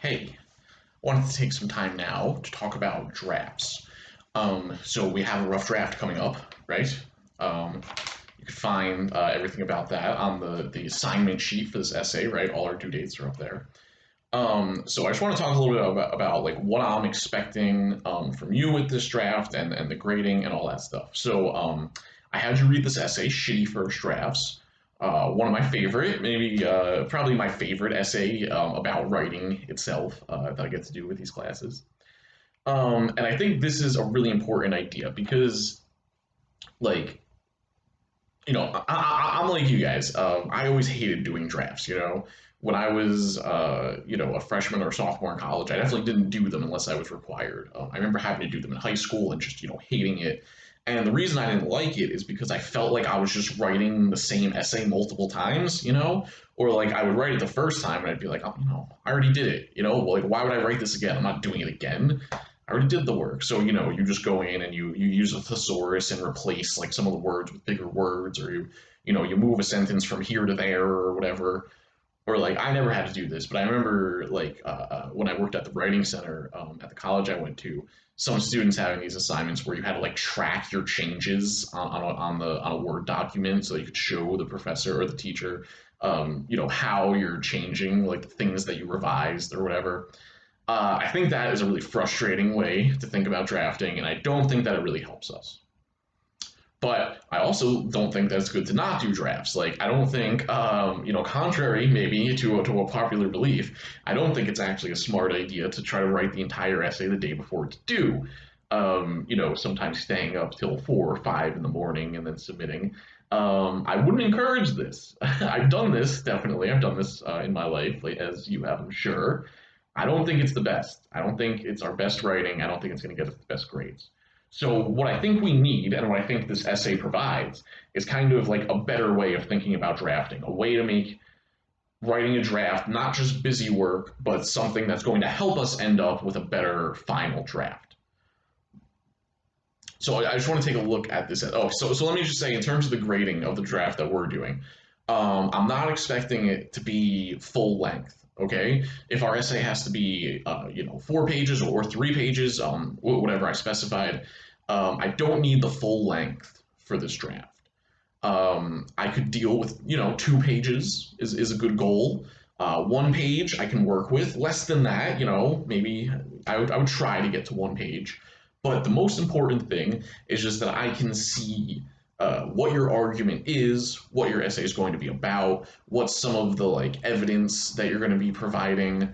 Hey, I wanted to take some time now to talk about drafts. So we have a rough draft coming up, right? Um, you can find everything about that on the assignment sheet for this essay, right? All our due dates are up there. So I just want to talk a little bit about like what I'm expecting from you with this draft and the grading and all that stuff. So I had you read this essay, Shitty First Drafts. One of my favorite, maybe probably my favorite essay about writing itself that I get to do with these classes. And I think this is a really important idea because, like, I'm like you guys. I always hated doing drafts. When I was, a freshman or sophomore in college, I definitely didn't do them unless I was required. I remember having to do them in high school and just, hating it. And the reason I didn't like it is because I felt like I was just writing the same essay multiple times, or like I would write it the first time and I'd be like, oh, I already did it, like why would I write this again? I'm not doing it again. I already did the work. So, you just go in and you use a thesaurus and replace like some of the words with bigger words, or you move a sentence from here to there or whatever. Or like I never had to do this, but I remember like when I worked at the writing center at the college I went to, some students having these assignments where you had to like track your changes on a Word document so you could show the professor or the teacher, how you're changing like the things that you revised or whatever. I think that is a really frustrating way to think about drafting, and I don't think that it really helps us. But I also don't think that it's good to not do drafts. Like, I don't think, contrary maybe to a popular belief, I don't think it's actually a smart idea to try to write the entire essay the day before it's due. Sometimes staying up till 4 or 5 in the morning and then submitting. I wouldn't encourage this. I've done this, definitely. I've done this in my life, like, as you have, I'm sure. I don't think it's the best. I don't think it's our best writing. I don't think it's going to get us the best grades. So, what I think we need, and what I think this essay provides, is kind of like a better way of thinking about drafting, a way to make writing a draft not just busy work, but something that's going to help us end up with a better final draft. So, I just want to take a look at this. So let me just say, in terms of the grading of the draft that we're doing, I'm not expecting it to be full length. Okay, if our essay has to be, 4 pages or 3 pages, whatever I specified, I don't need the full length for this draft. I could deal with, 2 pages is a good goal. 1 page I can work with. Less than that, maybe I would try to get to 1 page. But the most important thing is just that I can see what your argument is, what your essay is going to be about, what's some of the like evidence that you're going to be providing,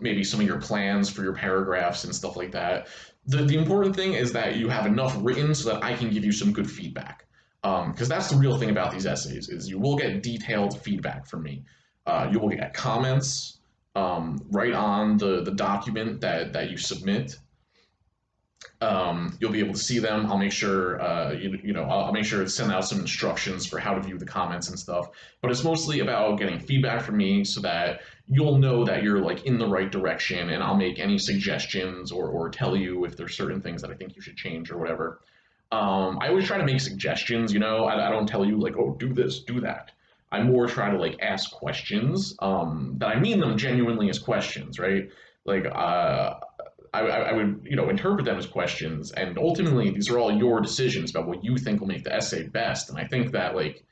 maybe some of your plans for your paragraphs and stuff like that. The important thing is that you have enough written so that I can give you some good feedback. Because that's the real thing about these essays is you will get detailed feedback from me. You will get comments right on the document that you submit. You'll be able to see them. I'll make sure, I'll make sure to send out some instructions for how to view the comments and stuff. But it's mostly about getting feedback from me so that you'll know that you're like in the right direction, and I'll make any suggestions or tell you if there's certain things that I think you should change or whatever. I always try to make suggestions. I don't tell you like, oh, do this, do that. I more try to like ask questions that I mean them genuinely as questions, right? Like I would interpret them as questions, and ultimately these are all your decisions about what you think will make the essay best. And I think that like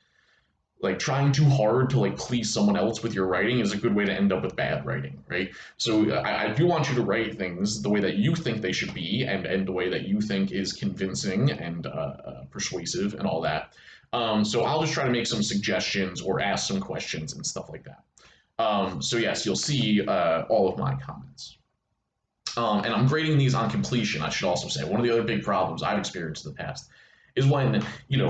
trying too hard to like please someone else with your writing is a good way to end up with bad writing, right? So I do want you to write things the way that you think they should be, and the way that you think is convincing and persuasive and all that. So I'll just try to make some suggestions or ask some questions and stuff like that. So yes, you'll see all of my comments. And I'm grading these on completion, I should also say. One of the other big problems I've experienced in the past is when,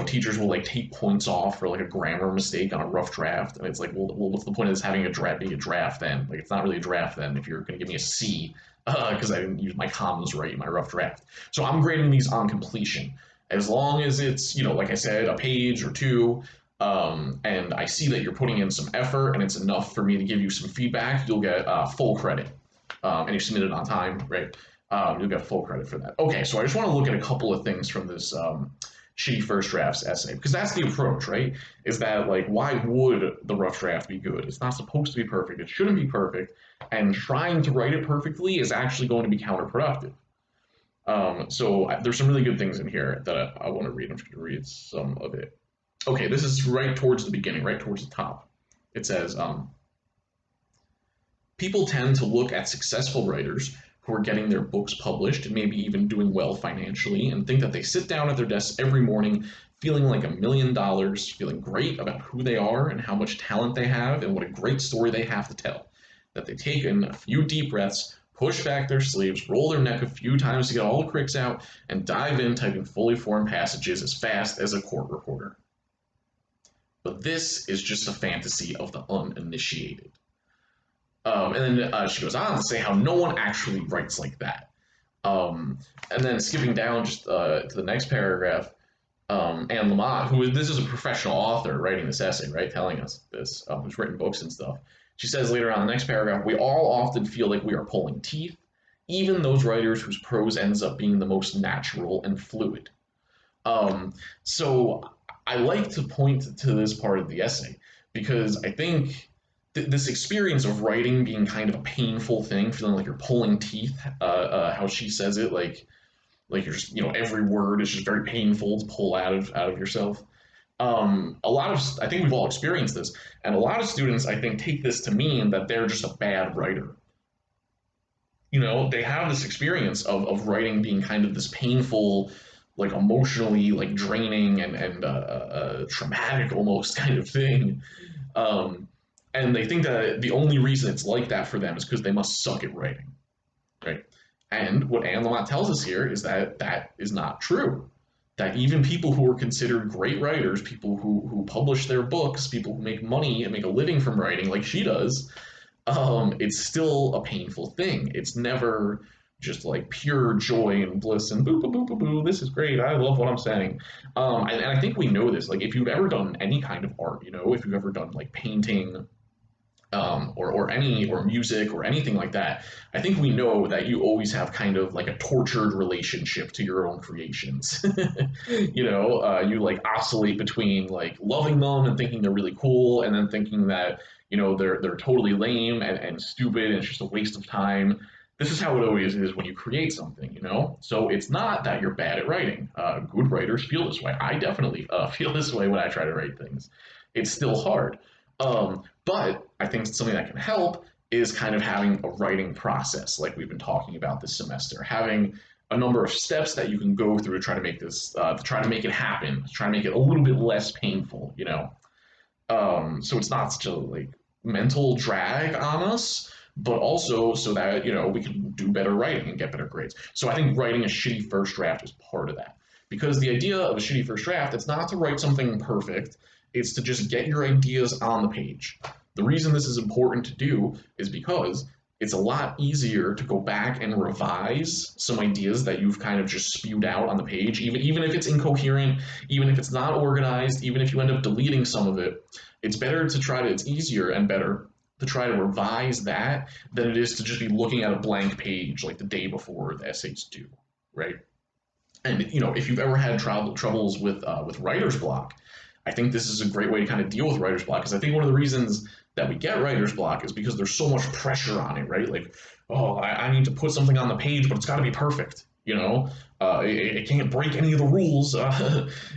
teachers will like take points off for like a grammar mistake on a rough draft. And it's like, well what's the point of this having a draft being a draft then? Like, it's not really a draft then if you're going to give me a C because I didn't use my commas right in my rough draft. So I'm grading these on completion. As long as it's, like I said, a page or two, and I see that you're putting in some effort and it's enough for me to give you some feedback, you'll get full credit. And you submit it on time, right? You'll get full credit for that. Okay, so I just want to look at a couple of things from shitty first drafts essay, because that's the approach, right? Is that like, why would the rough draft be good? It's not supposed to be perfect. It shouldn't be perfect, and trying to write it perfectly is actually going to be counterproductive. So there's some really good things in here that I want to read. I'm just going to read some of it. Okay, this is right towards the beginning, right towards the top. It says, people tend to look at successful writers who are getting their books published and maybe even doing well financially and think that they sit down at their desks every morning feeling like $1 million, feeling great about who they are and how much talent they have and what a great story they have to tell. That they take in a few deep breaths, push back their sleeves, roll their neck a few times to get all the cricks out, and dive in typing fully formed passages as fast as a court reporter. But this is just a fantasy of the uninitiated. And then she goes on to say how no one actually writes like that. And then skipping down just to the next paragraph, Anne Lamott, this is a professional author writing this essay, right, telling us this, who's written books and stuff. She says later on in the next paragraph, we all often feel like we are pulling teeth, even those writers whose prose ends up being the most natural and fluid. So I like to point to this part of the essay because I think this experience of writing being kind of a painful thing, feeling like you're pulling teeth, how she says it, like you're just, every word is just very painful to pull out of yourself. A lot of, I think we've all experienced this, and a lot of students, I think, take this to mean that they're just a bad writer. They have this experience of writing being kind of this painful, like emotionally, like draining and traumatic almost kind of thing. And they think that the only reason it's like that for them is because they must suck at writing, right? And what Anne Lamott tells us here is that that is not true. That even people who are considered great writers, people who publish their books, people who make money and make a living from writing like she does, it's still a painful thing. It's never just like pure joy and bliss and boo boo boo boo boo. This is great. I love what I'm saying. And I think we know this. Like if you've ever done any kind of art, if you've ever done like painting, or music or anything like that, I think we know that you always have kind of like a tortured relationship to your own creations. You like oscillate between like loving them and thinking they're really cool, and then thinking that they're totally lame and stupid and it's just a waste of time. This is how it always is when you create something. So it's not that you're bad at writing. Good writers feel this way. I definitely feel this way when I try to write things. It's still hard. But I think something that can help is kind of having a writing process like we've been talking about this semester, having a number of steps that you can go through to try to make this, to try to make it happen, to try to make it a little bit less painful. So it's not such a like mental drag on us, but also so that, we can do better writing and get better grades. So I think writing a shitty first draft is part of that. Because the idea of a shitty first draft, it's not to write something perfect, it's to just get your ideas on the page. The reason this is important to do is because it's a lot easier to go back and revise some ideas that you've kind of just spewed out on the page, even if it's incoherent, even if it's not organized, even if you end up deleting some of it. It's easier and better to try to revise that than it is to just be looking at a blank page like the day before the essays due, right? And if you've ever had troubles with writer's block, I think this is a great way to kind of deal with writer's block, because I think one of the reasons that we get writer's block is because there's so much pressure on it, right? Like, oh, I need to put something on the page, but it's got to be perfect. It can't break any of the rules.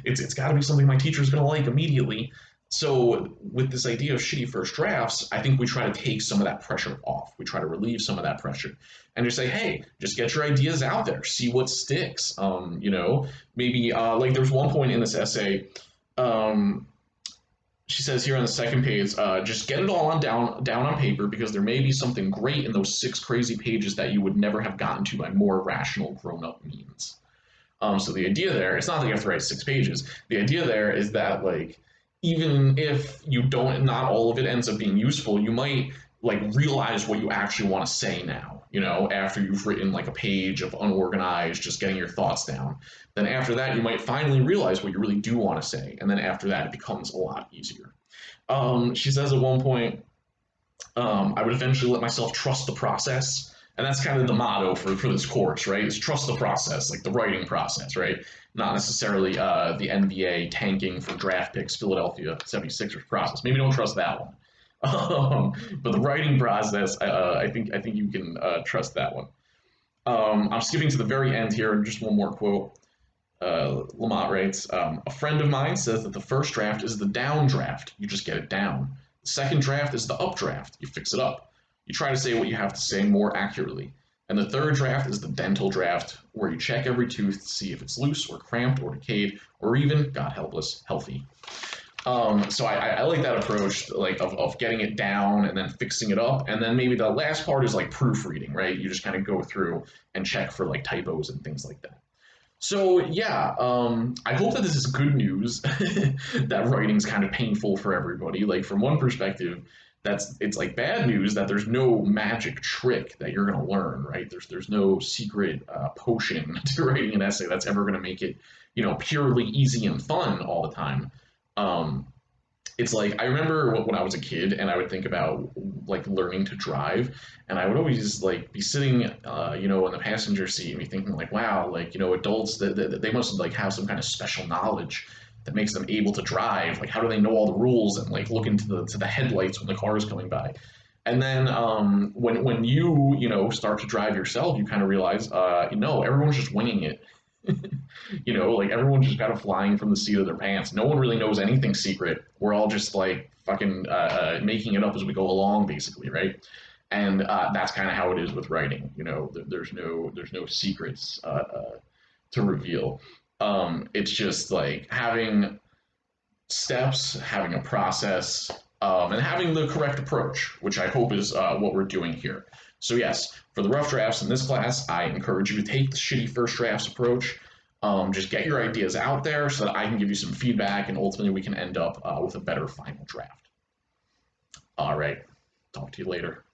It's got to be something my teacher's going to like immediately. So with this idea of shitty first drafts, I think we try to take some of that pressure off. We try to relieve some of that pressure and just say, hey, just get your ideas out there, see what sticks. Maybe like there's one point in this essay. She says here on the second page, just get it all down on paper, because there may be something great in those 6 crazy pages that you would never have gotten to by more rational grown-up means. So the idea there, it's not that you have to write 6 pages. The idea there is that like, even if not all of it ends up being useful, you might like realize what you actually want to say now, after you've written like a page of unorganized, just getting your thoughts down. Then after that, you might finally realize what you really do want to say. And then after that, it becomes a lot easier. She says at one point, I would eventually let myself trust the process. And that's kind of the motto for this course, right? Is trust the process, like the writing process, right? not necessarily the NBA tanking for draft picks Philadelphia 76ers process. Maybe don't trust that one. But the writing process, I think you can trust that one. I'm skipping to the very end here, and just one more quote. Lamont writes, a friend of mine says that the first draft is the down draft. You just get it down. The second draft is the up draft. You fix it up. You try to say what you have to say more accurately. And the third draft is the dental draft, where you check every tooth to see if it's loose or cramped or decayed or even, God help us, healthy. So I like that approach, like of getting it down and then fixing it up, and then maybe the last part is like proofreading, right? You just kind of go through and check for like typos and things like that. So yeah, I hope that this is good news. That writing's kind of painful for everybody. Like from one perspective, it's like bad news that there's no magic trick that you're gonna learn, right? There's no secret potion to writing an essay that's ever gonna make it, purely easy and fun all the time. Um, it's like I remember when I was a kid and I would think about like learning to drive, and I would always like be sitting, in the passenger seat and be thinking like, wow, like adults that they must like have some kind of special knowledge that makes them able to drive. Like, how do they know all the rules and like look into the headlights when the car is coming by? And then when you start to drive yourself, you kind of realize, everyone's just winging it. Like everyone's just kind of flying from the seat of their pants. No one really knows anything secret. We're all just like fucking making it up as we go along, basically, right? And that's kind of how it is with writing. There's no secrets to reveal. It's just like having steps, having a process, and having the correct approach, which I hope is what we're doing here. So yes, for the rough drafts in this class, I encourage you to take the shitty first drafts approach. Just get your ideas out there so that I can give you some feedback, and ultimately we can end up with a better final draft. All right, talk to you later.